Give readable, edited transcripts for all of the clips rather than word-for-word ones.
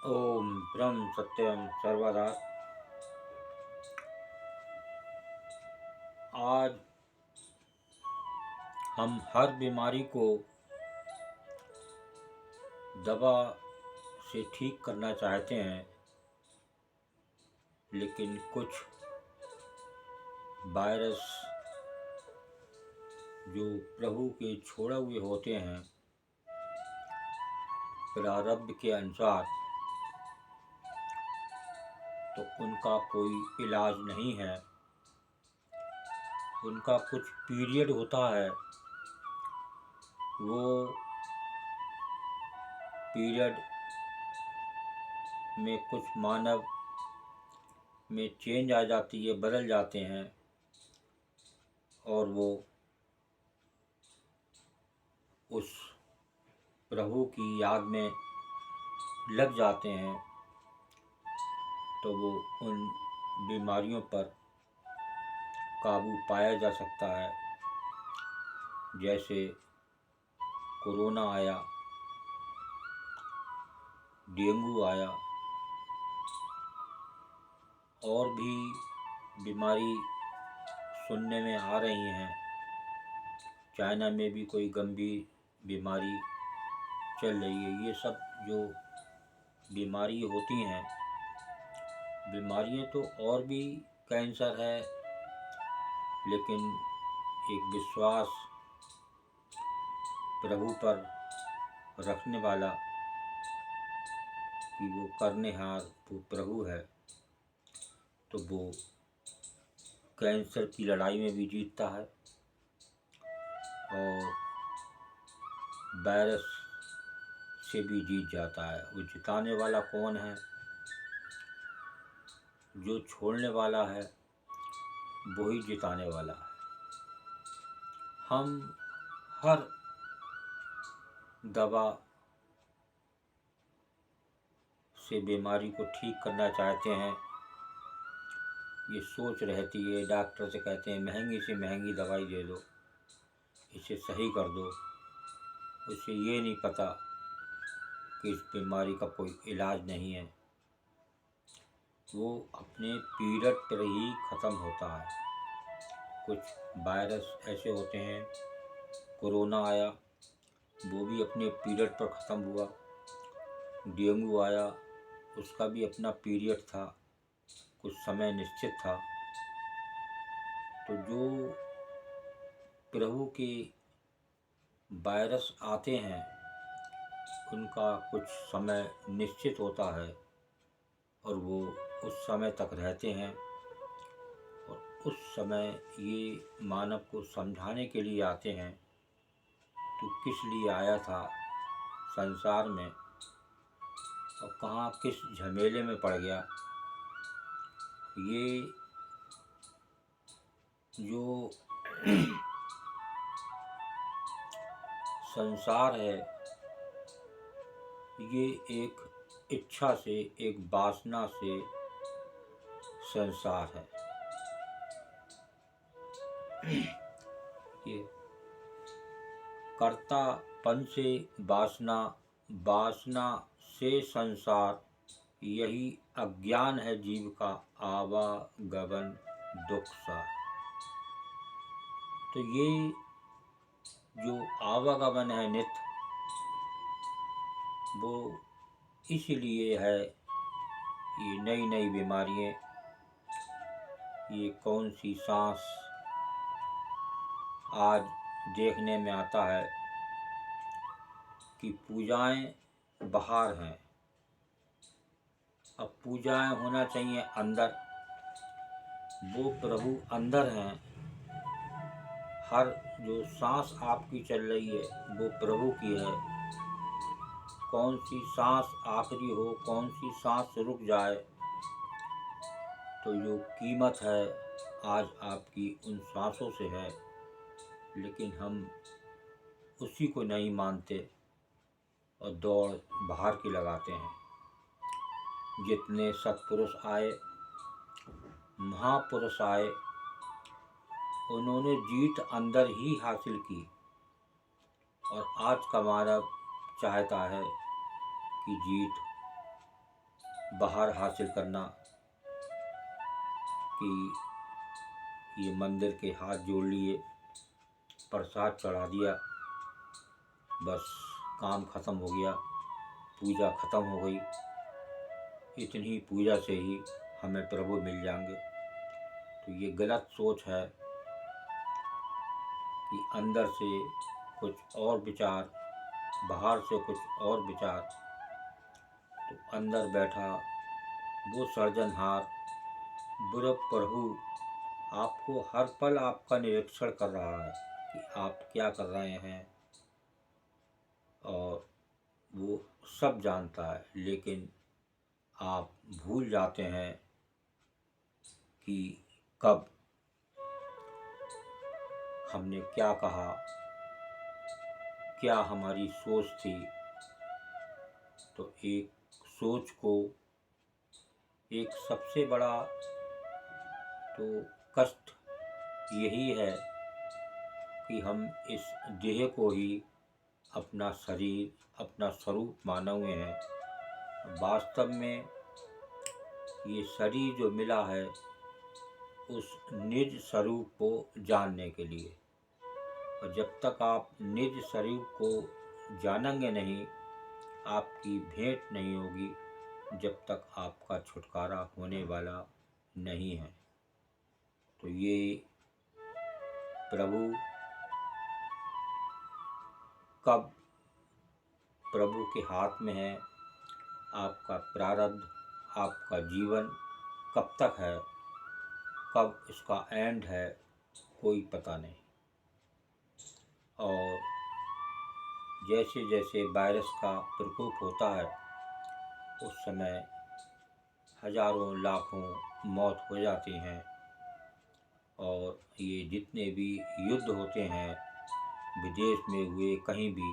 ओम ब्रह्म सत्यम सर्वदा। आज हम हर बीमारी को दवा से ठीक करना चाहते हैं, लेकिन कुछ वायरस जो प्रभु के छोड़े हुए होते हैं, प्रारब्ध के अनुसार, तो उनका कोई इलाज नहीं है। उनका कुछ पीरियड होता है, वो पीरियड में कुछ मानव में चेंज आ जाती है, बदल जाते हैं और वो उस प्रभु की याद में लग जाते हैं, तो वो उन बीमारियों पर काबू पाया जा सकता है। जैसे कोरोना आया, डेंगू आया, और भी बीमारी सुनने में आ रही हैं। चाइना में भी कोई गंभीर बीमारी चल रही है। ये सब जो बीमारी होती हैं, बीमारियाँ तो और भी कैंसर है, लेकिन एक विश्वास प्रभु पर रखने वाला कि वो करनेहार वो प्रभु है, तो वो कैंसर की लड़ाई में भी जीतता है। और वायरस से भी जीत जाता है। वो जिताने वाला कौन है? जो छोड़ने वाला है वही जिताने वाला है। हम हर दवा से बीमारी को ठीक करना चाहते हैं। ये सोच रहती है, डॉक्टर से कहते हैं महंगी से महंगी दवाई दे दो, इसे सही कर दो। उसे ये नहीं पता कि इस बीमारी का कोई इलाज नहीं है, वो अपने पीरियड पर ही ख़त्म होता है। कुछ वायरस ऐसे होते हैं, कोरोना आया, वो भी अपने पीरियड पर ख़त्म हुआ। डेंगू आया, उसका भी अपना पीरियड था, कुछ समय निश्चित था। तो जो प्रभु के वायरस आते हैं, उनका कुछ समय निश्चित होता है और वो उस समय तक रहते हैं। और उस समय ये मानव को समझाने के लिए आते हैं तो किस लिए आया था संसार में और कहाँ किस झमेले में पड़ गया। ये जो संसार है, ये एक इच्छा से, एक वासना से संसार है। ये कर्तापन से वासना, वासना से संसार, यही अज्ञान है जीव का आवागमन दुख सा। तो ये जो आवागमन है नित्य, वो इसलिए है। ये नई नई बीमारियाँ, ये कौन सी सांस, आज देखने में आता है कि पूजाएं बाहर हैं। अब पूजाएं होना चाहिए अंदर, वो प्रभु अंदर हैं। हर जो सांस आपकी चल रही है वो प्रभु की है। कौन सी सांस आखिरी हो, कौन सी सांस रुक जाए, तो जो कीमत है आज आपकी उन सांसों से है। लेकिन हम उसी को नहीं मानते और दौड़ बाहर की लगाते हैं। जितने सत्पुरुष आए, महापुरुष आए, उन्होंने जीत अंदर ही हासिल की। और आज का मानव चाहता है कि जीत बाहर हासिल करना कि ये मंदिर के हाथ जोड़ लिए, प्रसाद चढ़ा दिया, बस काम ख़त्म हो गया, पूजा ख़त्म हो गई, इतनी पूजा से ही हमें प्रभु मिल जाएंगे। तो ये गलत सोच है कि अंदर से कुछ और विचार, बाहर से कुछ और विचार। तो अंदर बैठा वो सृजनहार बुरा प्रभु आपको हर पल आपका निरीक्षण कर रहा है कि आप क्या कर रहे हैं, और वो सब जानता है, लेकिन आप भूल जाते हैं कि कब हमने क्या कहा, क्या हमारी सोच थी। तो एक सोच को, एक सबसे बड़ा तो कष्ट यही है कि हम इस देह को ही अपना शरीर, अपना स्वरूप माने हुए हैं। वास्तव में ये शरीर जो मिला है उस निज स्वरूप को जानने के लिए, और जब तक आप निज स्वरूप को जानेंगे नहीं, आपकी भेंट नहीं होगी, जब तक आपका छुटकारा होने वाला नहीं है। तो ये प्रभु कब प्रभु के हाथ में है, आपका प्रारब्ध, आपका जीवन कब तक है, कब इसका एंड है, कोई पता नहीं। और जैसे जैसे वायरस का प्रकोप होता है उस समय हजारों लाखों मौत हो जाती हैं, और ये जितने भी युद्ध होते हैं विदेश में हुए कहीं भी,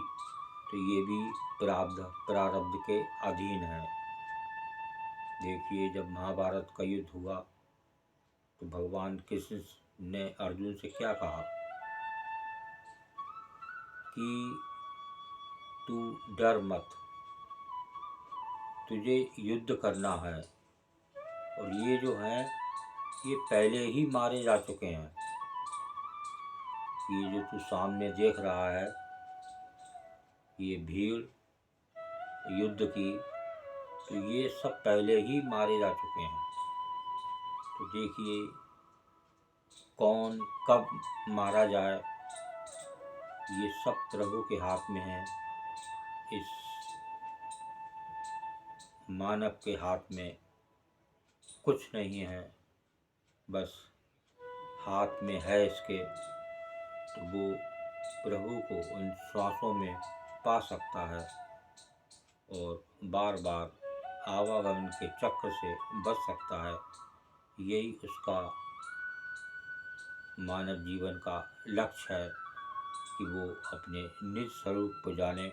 तो ये भी प्रारब्ध के अधीन है। देखिए, जब महाभारत का युद्ध हुआ तो भगवान कृष्ण ने अर्जुन से क्या कहा कि तू डर मत, तुझे युद्ध करना है, और ये जो हैं ये पहले ही मारे जा चुके हैं। ये जो तू सामने देख रहा है, ये भीड़ युद्ध की, तो ये सब पहले ही मारे जा चुके हैं। तो देखिए कौन कब मारा जाए, ये सब प्रभु के हाथ में है। इस मानव के हाथ में कुछ नहीं है, बस हाथ में है इसके, तो वो प्रभु को उन श्वासों में पा सकता है और बार बार आवागमन के चक्र से बच सकता है। यही उसका मानव जीवन का लक्ष्य है कि वो अपने निज स्वरूप को जाने,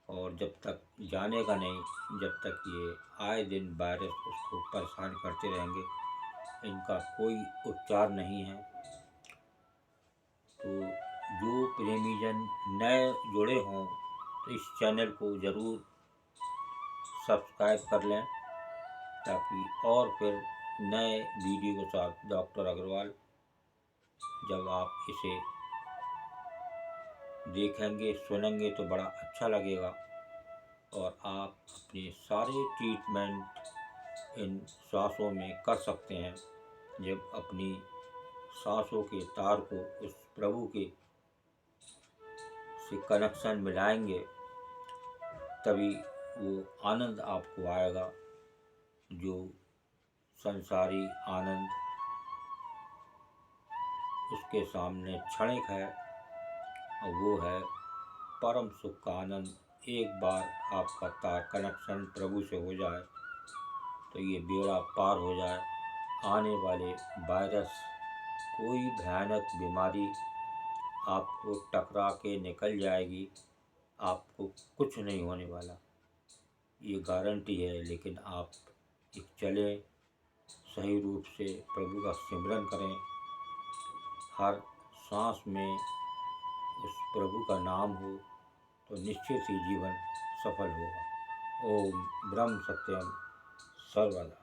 और जब तक जानेगा नहीं, जब तक ये आए दिन वायरस उसको परेशान करते रहेंगे, इनका कोई उपचार नहीं है। तो जो प्रेमीजन नए जुड़े हों तो इस चैनल को ज़रूर सब्सक्राइब कर लें, ताकि और फिर नए वीडियो के साथ डॉक्टर अग्रवाल, जब आप इसे देखेंगे सुनेंगे तो बड़ा अच्छा लगेगा, और आप अपने सारे ट्रीटमेंट इन सांसों में कर सकते हैं। जब अपनी सांसों के तार को उस प्रभु के से कनेक्शन मिलाएंगे, तभी वो आनंद आपको आएगा, जो संसारी आनंद उसके सामने क्षणिक है, और वो है परम सुख का आनंद। एक बार आपका तार कनेक्शन प्रभु से हो जाए तो ये बेड़ा पार हो जाए। आने वाले वायरस, कोई भयानक बीमारी आपको टकरा के निकल जाएगी, आपको कुछ नहीं होने वाला, ये गारंटी है। लेकिन आप एक चलें, सही रूप से प्रभु का सिमरन करें, हर सांस में उस प्रभु का नाम हो, तो निश्चित ही जीवन सफल होगा। ओम ब्रह्म सत्यम सर्वदा।